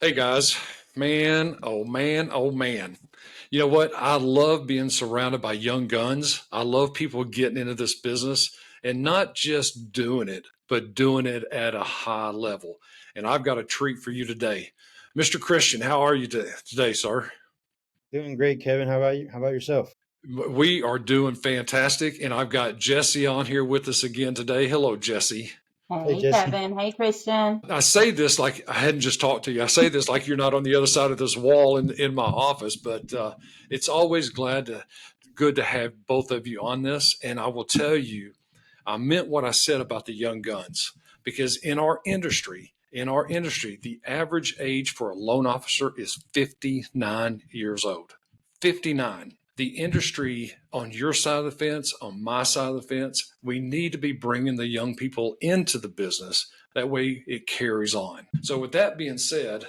Hey guys, man, oh man, oh man. You know what? I love being surrounded by young guns. I love people getting into this business and not just doing it, but doing it at a high level. And I've got a treat for you today. Mr. Christian, how are you today, sir? Doing great, Kevin. How about you? How about yourself? We are doing fantastic. And I've got Jessi on here with us again today. Hello, Jessi. Hey, Hey, Jessi. Kevin. Hey, Christian. I say this like I hadn't just talked to you. I say this like you're not on the other side of this wall in my office, but it's always good to have both of you on this. And I will tell you, I meant what I said about the young guns because in our industry, the average age for a loan officer is 59 years old. 59. The industry on your side of the fence, on my side of the fence, we need to be bringing the young people into the business. That way it carries on. So, with that being said,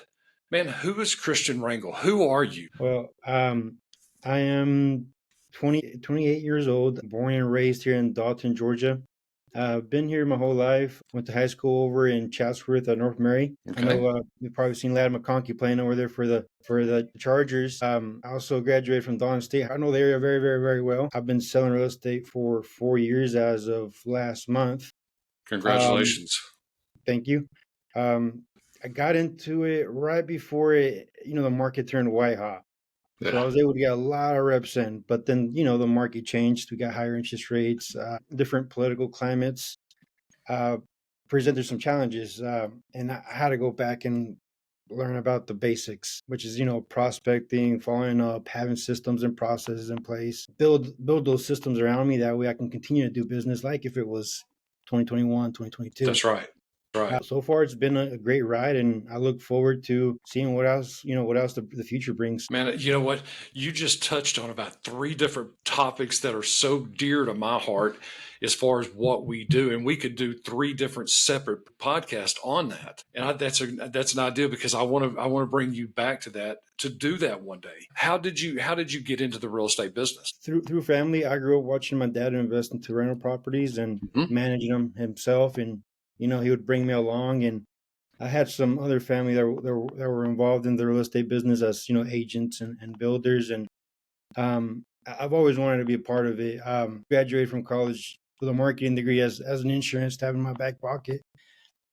man, who is Christian Rangel? Who are you? Well, I am 28 years old, born and raised here in Dalton, Georgia. I've been here my whole life. Went to high school over in Chatsworth, North Mary. I Okay. know you've probably seen Ladd McConkey playing over there for the Chargers. I also graduated from Dalton State. I know the area very, very, very well. I've been selling real estate for 4 years as of last month. Um, Congratulations. Thank you. Um, I got into it right before the market turned white hot. So I Yeah. was able to get a lot of reps in, but then, the market changed. We got higher interest rates, different political climates, uh, presented some challenges. And I had to go back and learn about the basics, which is, prospecting, following up, having systems and processes in place, build those systems around me. That way I can continue to do business like if it was 2021, 2022. That's right. Right. So far, it's been a great ride, and I look forward to seeing what else, the future brings. Man, you know what? You just touched on about three different topics that are so dear to my heart as far as what we do. And we could do three different separate podcasts on that. And that's an idea because I want to bring you back to that to do that one day. How did you get into the real estate business? Through family, I grew up watching my dad invest into rental properties and Mhm. managing them himself, and he would bring me along. And I had some other family that were involved in the real estate business as agents and builders, and I've always wanted to be a part of it. Graduated from college with a marketing degree as an insurance to have in my back pocket.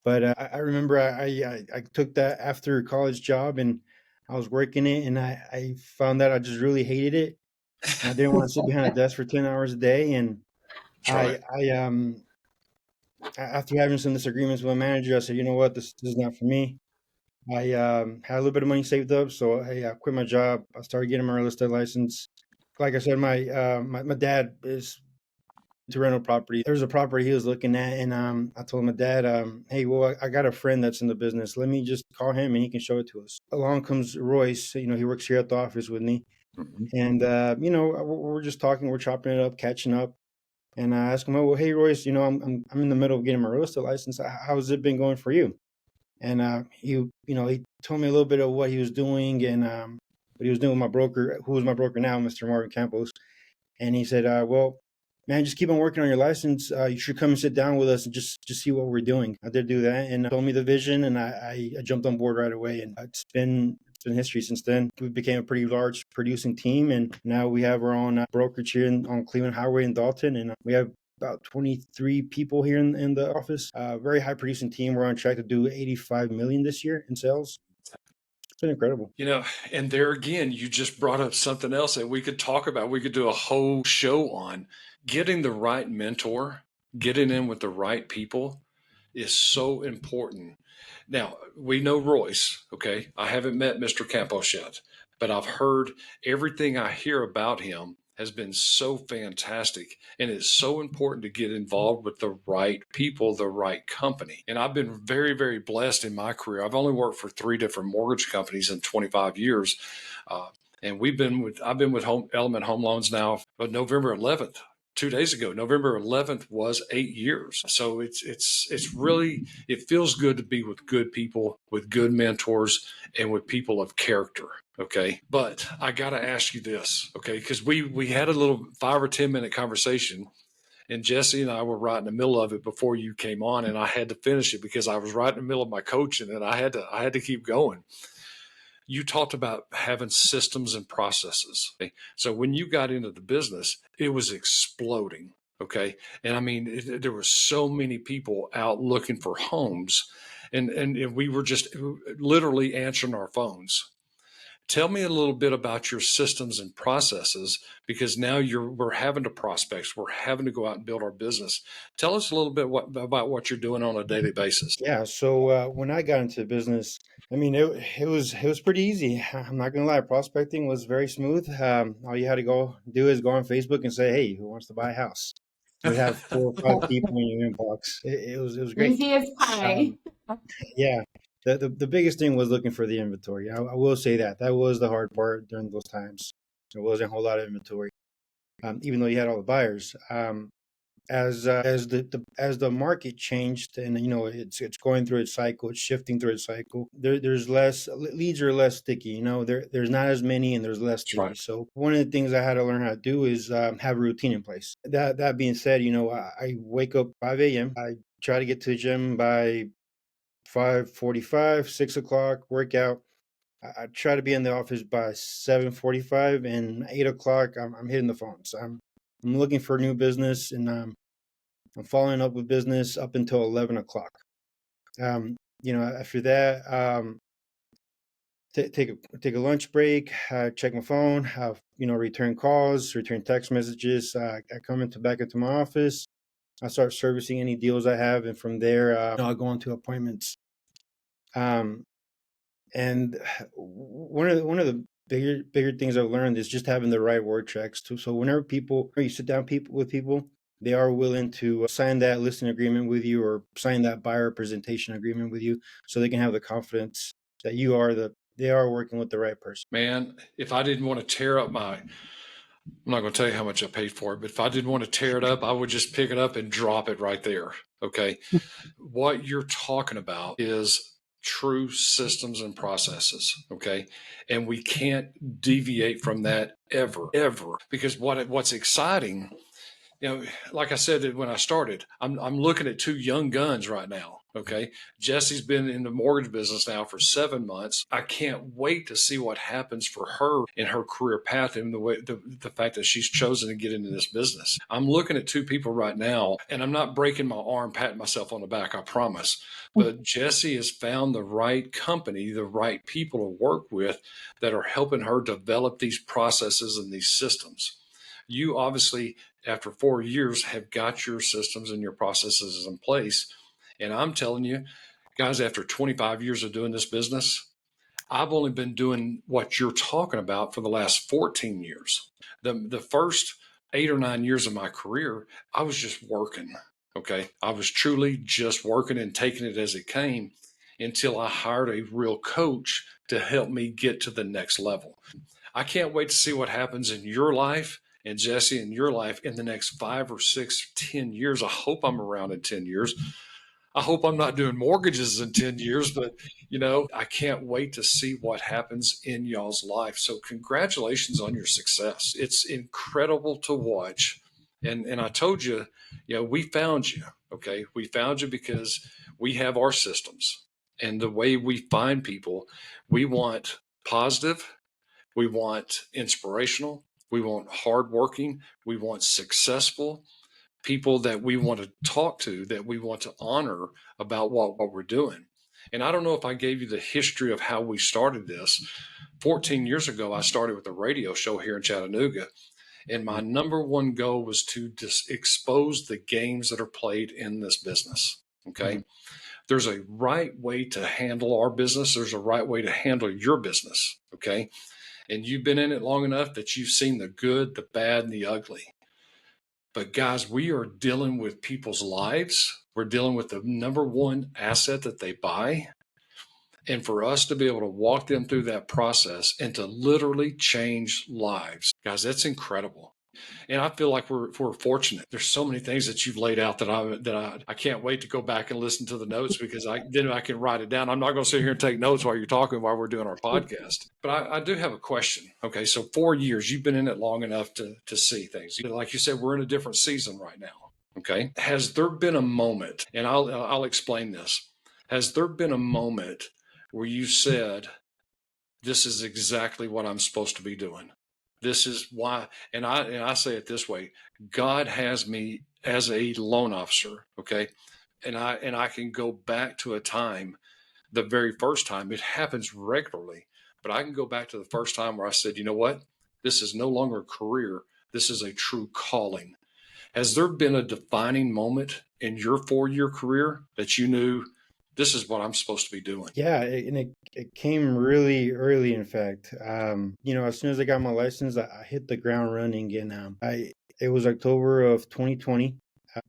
But I remember I took that after college job, and I was working it, and I found that I just really hated it. And I didn't want to sit behind a desk for 10 hours a day. And That's right. after having some disagreements with my manager, I said, you know what, this is not for me. I had a little bit of money saved up, so I quit my job. I started getting my real estate license. Like I said, my dad is to rental property. There was a property he was looking at, and I told my dad, hey, well, I got a friend that's in the business. Let me just call him, and he can show it to us. Along comes Royce. He works here at the office with me, Mhm. and we're just talking, we're chopping it up, catching up. And I asked him, oh, well, hey, Royce, I'm in the middle of getting my real estate license. How's it been going for you? And he told me a little bit of what he was doing and what he was doing with my broker, who is my broker now, Mr. Marvin Campos. And he said, well, man, just keep on working on your license. You should come and sit down with us and just see what we're doing. I did do that, and told me the vision, and I jumped on board right away. And it's been history since then. We became a pretty large producing team, and now we have our own brokerage here on Cleveland Highway in Dalton, and we have about 23 people here in the office. Very high producing team. We're on track to do 85 million this year in sales. It's been incredible. And there again, you just brought up something else that we could talk about. We could do a whole show on getting the right mentor, getting in with the right people is so important. Now, we know Royce, okay? I haven't met Mr. Campos yet, but I've heard everything I hear about him has been so fantastic. And it's so important to get involved with the right people, the right company. And I've been very, very blessed in my career. I've only worked for three different mortgage companies in 25 years. And I've been with Element Home Loans now, but November 11th 2 days ago. November 11th was 8 years. So it's really, it feels good to be with good people, with good mentors, and with people of character. Okay. But I got to ask you this. Okay. Because we had a little 5 or 10 minute conversation, and Jessi and I were right in the middle of it before you came on, and I had to finish it because I was right in the middle of my coaching, and I had to keep going. You talked about having systems and processes. Okay? So when you got into the business, it was exploding. Okay. And I mean, there were so many people out looking for homes, and we were just literally answering our phones. Tell me a little bit about your systems and processes, because now we're having to prospect, we're having to go out and build our business. Tell us a little bit about what you're doing on a daily basis. Yeah. So when I got into business, I mean, it was pretty easy. I'm not gonna lie. Prospecting was very smooth. All you had to do is go on Facebook and say, "Hey, who wants to buy a house?" You would have 4 or 5 people in your inbox. It was great. Easy as pie. Um, yeah. The biggest thing was looking for the inventory. I will say that was the hard part during those times. There wasn't a whole lot of inventory, even though you had all the buyers. As the market changed, and it's going through its cycle, it's shifting through its cycle. There's less leads, are less sticky. There's not as many, and there's less That's sticky. right. So one of the things I had to learn how to do is have a routine in place. That being said, I wake up 5 a.m. I try to get to the gym by 5:45, 6 o'clock. Workout. I try to be in the office by 7:45, and 8 o'clock. I'm hitting the phones. I'm looking for new business, and I'm following up with business up until 11 o'clock. After that, take a lunch break, check my phone, return calls, return text messages. I come back into my office. I start servicing any deals I have, and from there, I'll go on to appointments. Um, and one of the bigger things I've learned is just having the right word tracks too. So whenever you sit down with people, they are willing to sign that listing agreement with you or sign that buyer presentation agreement with you, so they can have the confidence that they are working with the right person. Man, if I didn't want to tear up I'm not going to tell you how much I paid for it, but if I didn't want to tear it up, I would just pick it up and drop it right there. Okay. What you're talking about is true systems and processes. Okay. And we can't deviate from that ever, because what's exciting, like I said when I started, I'm looking at two young guns right now. Okay. Jessi's been in the mortgage business now for 7 months. I can't wait to see what happens for her in her career path, and the fact that she's chosen to get into this business. I'm looking at two people right now, and I'm not breaking my arm, patting myself on the back, I promise. But Jessi has found the right company, the right people to work with that are helping her develop these processes and these systems. You obviously, after 4 years, have got your systems and your processes in place. And I'm telling you, guys, after 25 years of doing this business, I've only been doing what you're talking about for the last 14 years. The first 8 or 9 years of my career, I was just working. Okay. I was truly just working and taking it as it came until I hired a real coach to help me get to the next level. I can't wait to see what happens in your life and Jessi in your life in the next 5 or 6, 10 years. I hope I'm around in 10 years. I hope I'm not doing mortgages in 10 years, but I can't wait to see what happens in y'all's life. So congratulations on your success. It's incredible to watch. And I told you, we found you. Okay. We found you because we have our systems, and the way we find people, we want positive, we want inspirational, we want hardworking, we want successful people that we want to talk to, that we want to honor about what we're doing. And I don't know if I gave you the history of how we started this. 14 years ago, I started with a radio show here in Chattanooga. And my number one goal was to just expose the games that are played in this business. Okay. There's a right way to handle our business. There's a right way to handle your business. Okay. And you've been in it long enough that you've seen the good, the bad, and the ugly. But guys, we are dealing with people's lives. We're dealing with the number one asset that they buy. And for us to be able to walk them through that process and to literally change lives, guys, that's incredible. And I feel like we're fortunate. There's so many things that you've laid out that I can't wait to go back and listen to the notes, because then I can write it down. I'm not going to sit here and take notes while you're talking, while we're doing our podcast. But I do have a question. Okay, so 4 years, you've been in it long enough to see things. Like you said, we're in a different season right now. Okay, has there been a moment, and I'll explain this. Has there been a moment where you said, this is exactly what I'm supposed to be doing. This is why, and I say it this way: God has me as a loan officer, okay, and I can go back to a time, the very first time. It happens regularly, but I can go back to the first time where I said, you know what, this is no longer a career. This is a true calling. Has there been a defining moment in your 4-year career that you knew this is what I'm supposed to be doing? Yeah, it came really early, in fact. As soon as I got my license, I hit the ground running, and it was October of 2020.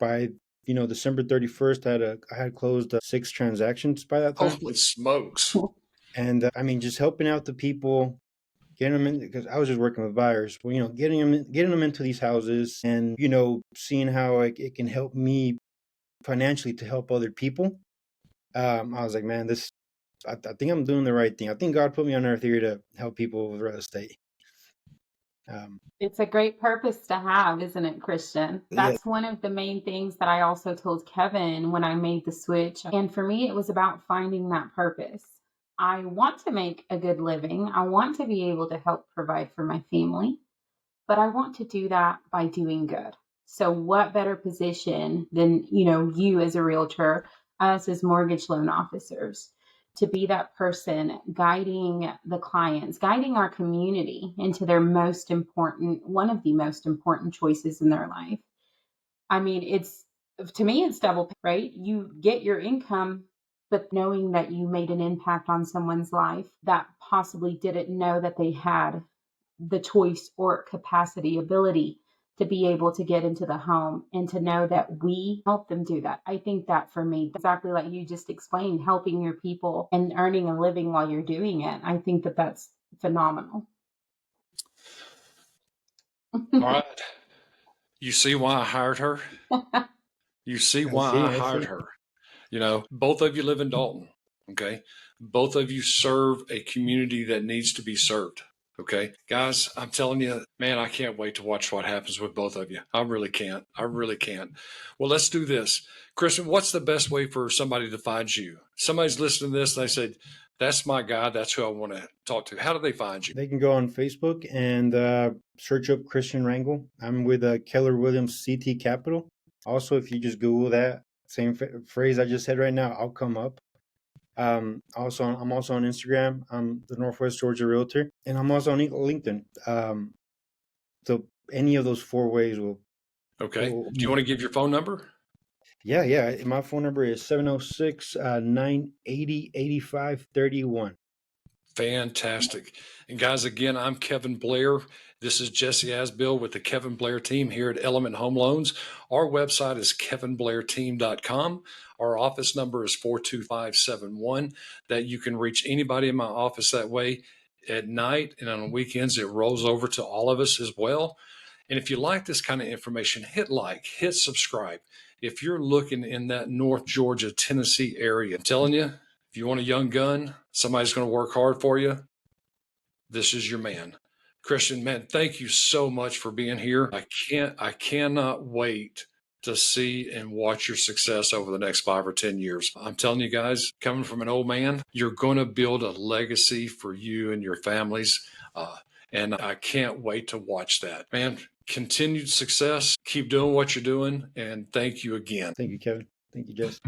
By December 31st, I had closed 6 transactions by that time, Holy smokes. and I mean, just helping out the people, getting them in, because I was just working with buyers. Well, getting them into these houses, and seeing how it can help me financially to help other people. I was like, man, I think I'm doing the right thing. I think God put me on earth here to help people with real estate. It's a great purpose to have, isn't it, Christian? Yeah, That's one of the main things that I also told Kevin when I made the switch. And for me, it was about finding that purpose. I want to make a good living. I want to be able to help provide for my family, but I want to do that by doing good. So what better position than, you as a realtor, us as mortgage loan officers, to be that person guiding the clients, guiding our community into their one of the most important choices in their life. I mean, to me, it's double pay, right? You get your income, but knowing that you made an impact on someone's life that possibly didn't know that they had the choice or capacity, ability to be able to get into the home, and to know that we help them do that. I think that for me, exactly like you just explained, helping your people and earning a living while you're doing it. I think that that's phenomenal. All right. You see why I hired her? You see I why see, I I hired see. her. Both of you live in Dalton. Okay. Both of you serve a community that needs to be served. Okay. Guys, I'm telling you, man, I can't wait to watch what happens with both of you. I really can't. I really can't. Well, let's do this. Christian, what's the best way for somebody to find you? Somebody's listening to this and they said, that's my guy. That's who I want to talk to. How do they find you? They can go on Facebook and search up Christian Rangel. I'm with Keller Williams CT Capital. Also, if you just Google that same phrase I just said right now, I'll come up. I'm also on Instagram. I'm the Northwest Georgia Realtor, and I'm also on LinkedIn. So any of those 4 ways will. Okay. Do you want to give your phone number? Yeah. My phone number is 706 980 8531. Fantastic. And guys, again, I'm Kevin Blair. This is Jessi Azbill with the Kevin Blair team here at Element Home Loans. Our website is kevinblairteam.com. Our office number is 42571. That you can reach anybody in my office that way. At night and on weekends, it rolls over to all of us as well. And if you like this kind of information, hit like, hit subscribe. If you're looking in that North Georgia, Tennessee area, I'm telling you, if you want a young gun, somebody's going to work hard for you, this is your man. Christian, man, thank you so much for being here. I cannot wait to see and watch your success over the next 5 or 10 years. I'm telling you guys, coming from an old man, you're going to build a legacy for you and your families. And I can't wait to watch that. Man, continued success. Keep doing what you're doing. And thank you again. Thank you, Kevin. Thank you, Jess.